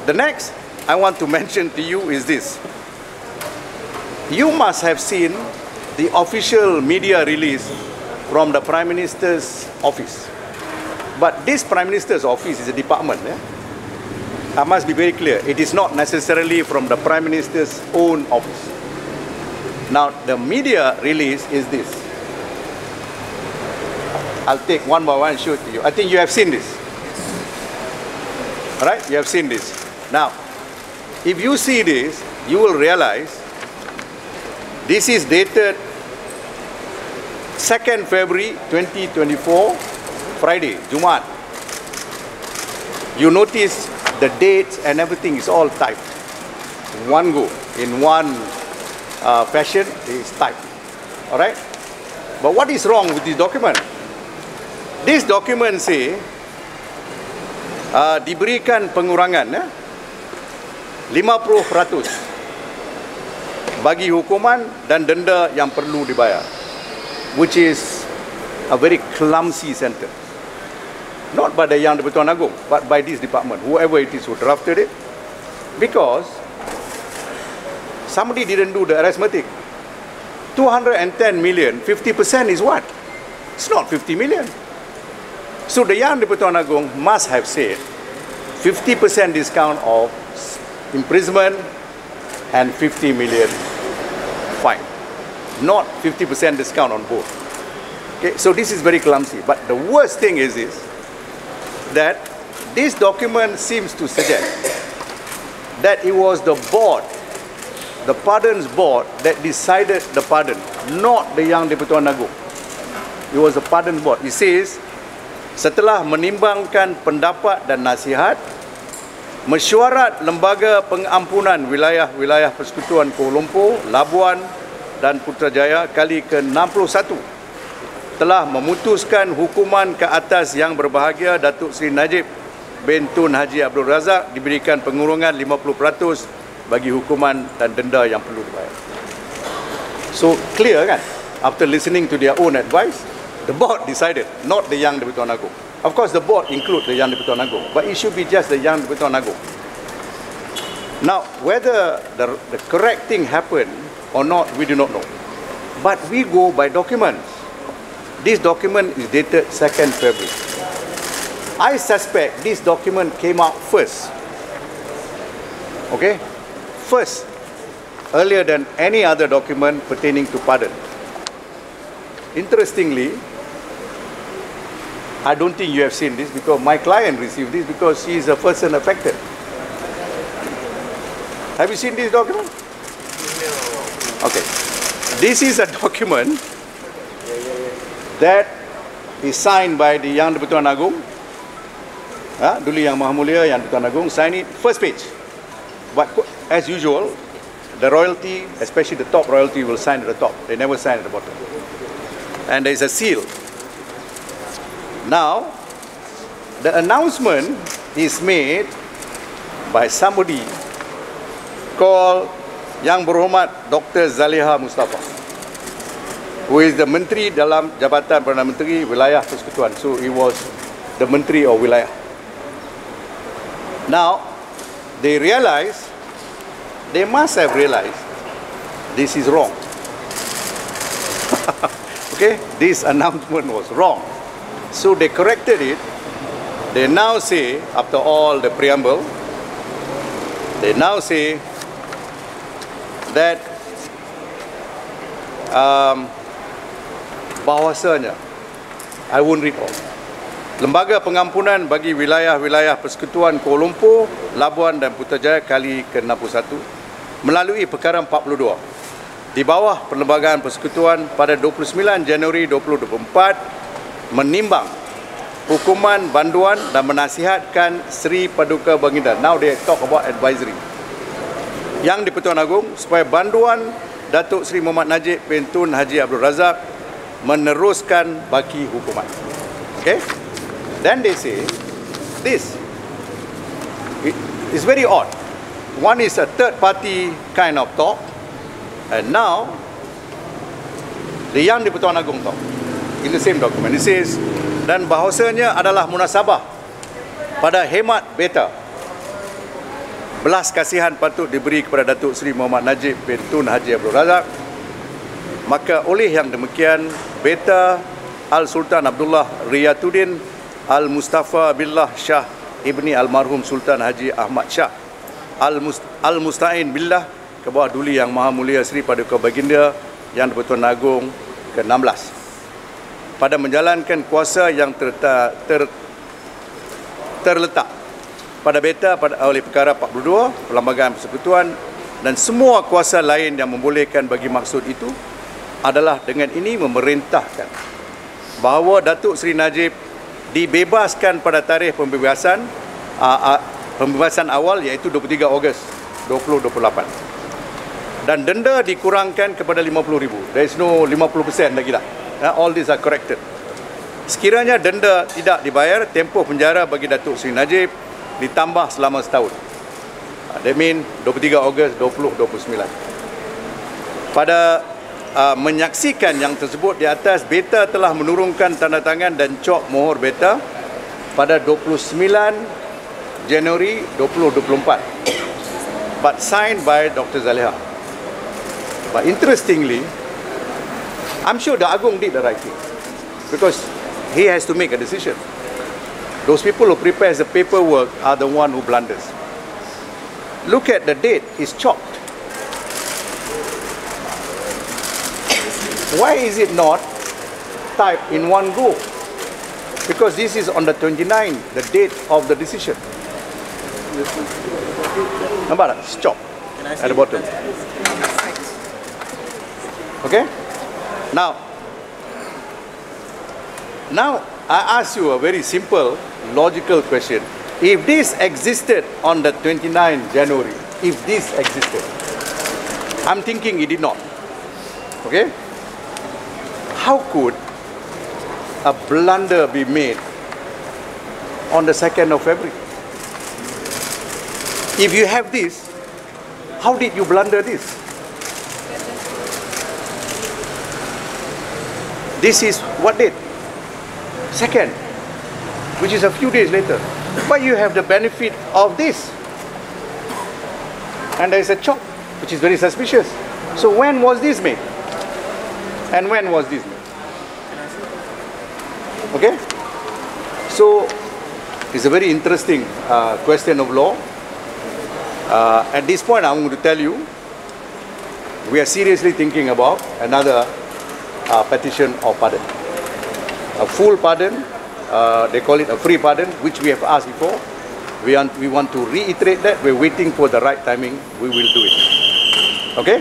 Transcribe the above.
The next I want to mention to you is this. You must have seen the official media release from the Prime Minister's office. But this Prime Minister's office is a department. I must be very clear. It is not necessarily from the Prime Minister's own office. Now, the media release is this. I'll take one by one and show it to you. I think you have seen this. All right? You have seen this. Now, if you see this, you will realize this is dated 2nd February 2024, Friday, Jumat. You notice the dates and everything is all typed. One go, in one fashion, is typed. All right? But what is wrong with this document? This document say, diberikan pengurangan 50% bagi hukuman dan denda yang perlu dibayar, which is a very clumsy sentence. Not by the Yang di-Pertuan Agong, but by this department, whoever it is who drafted it, because somebody didn't do the arithmetic. 210 million, 50% is what? It's not 50 million. So the Yang di-Pertuan Agong must have said 50% discount of imprisonment and 50 million fine, not 50% discount on both. Okay, so this is very clumsy. But the worst thing is this, that this document seems to suggest that it was the board, the pardons board, that decided the pardon, not the Yang di-Pertuan Agong. It was the pardons board. It says, setelah menimbangkan pendapat dan nasihat, mesyuarat Lembaga Pengampunan Wilayah-Wilayah Persekutuan Kuala Lumpur, Labuan dan Putrajaya kali ke-61 telah memutuskan hukuman ke atas yang berbahagia Datuk Seri Najib bin Tun Haji Abdul Razak diberikan pengurangan 50% bagi hukuman dan denda yang perlu dibayar. So clear kan? After listening to their own advice, the board decided, not the Yang di-Pertuan Agong. Of course, the board includes the Yang di-Pertuan Agong, but it should be just the Yang di-Pertuan Agong. Now, whether the correct thing happened or not, we do not know. But we go by documents. This document is dated 2nd February. I suspect this document came out first. Okay? First, earlier than any other document pertaining to pardon. Interestingly, I don't think you have seen this because my client received this because she is a person affected. Have you seen this document? No. Okay. This is a document that is signed by the Yang di-Pertuan Agong. Dulu Yang Maha Mulia, Yang di-Pertuan Agong, sign it, first page. But as usual, the royalty, especially the top royalty, will sign at the top. They never sign at the bottom. And there is a seal. Now, the announcement is made by somebody called Yang Berhormat Dr. Zaliha Mustafa, who is the menteri dalam Jabatan Perdana Menteri Wilayah Persekutuan. So he was the menteri of wilayah. Now, they must have realized this is wrong. Okay, this announcement was wrong. So they corrected it. They now say, after all the preamble, they now say that bahawasanya, I won't read all. Lembaga Pengampunan bagi Wilayah-Wilayah Persekutuan Kuala Lumpur, Labuan dan Putrajaya kali ke-61 melalui Perkara 42 di bawah Perlembagaan Persekutuan pada 29 Januari 2024 menimbang hukuman banduan dan menasihatkan Seri Paduka Baginda. Now they talk about advisory. Yang di-Pertuan Agong supaya banduan Datuk Seri Muhammad Najib bin Tun Haji Abdul Razak meneruskan baki hukuman. Okay? Then they say this. It's very odd. One is a third party kind of talk, and now the Yang di-Pertuan Agong talk in the same document. It says, dan bahawasanya adalah munasabah pada hemat beta belas kasihan patut diberi kepada Datuk Seri Muhammad Najib bin Tun Haji Abdul Razak, maka oleh yang demikian Beta Al-Sultan Abdullah Riyatuddin Al-Mustafa Billah Shah Ibni Almarhum Sultan Haji Ahmad Shah Al-Musta'in Billah ke bawah Duli Yang Maha Mulia Seri Paduka Baginda Yang di-Pertuan Agong ke-16 pada menjalankan kuasa yang terletak pada Beta oleh perkara 42 Perlembagaan Persekutuan dan semua kuasa lain yang membolehkan bagi maksud itu adalah dengan ini memerintahkan bahawa Datuk Seri Najib dibebaskan pada tarikh pembebasan awal iaitu 23 Ogos 2028 dan denda dikurangkan kepada RM50,000. There is no 50% lagi lah. All these are corrected. Sekiranya denda tidak dibayar, tempoh penjara bagi Datuk Seri Najib ditambah selama setahun. That means 23 Ogos 2029. Pada menyaksikan yang tersebut di atas, Beta telah menurunkan tanda tangan dan cop mohon Beta pada 29 Januari 2024 but signed by Dr. Zaliha. But interestingly, I'm sure the Agong did the right thing because he has to make a decision. Those people who prepare the paperwork are the one who blunders. Look at the date, it's chopped. Why is it not typed in one go? Because this is on the 29th, the date of the decision. Nampak tak? Stop at the bottom. Okay? Now I ask you a very simple, logical question. If this existed on the 29th January, if this existed, I'm thinking it did not. Okay? How could a blunder be made on the 2nd of February? If you have this, how did you blunder this? This is what date? 2nd, which is a few days later. But you have the benefit of this. And there is a chop, which is very suspicious. So when was this made? And when was this made? Okay? So, it's a very interesting question of law. At this point, I'm going to tell you, we are seriously thinking about another petition of pardon. A full pardon, they call it a free pardon, which we have asked before. We want to reiterate that. We're waiting for the right timing. We will do it. Okay?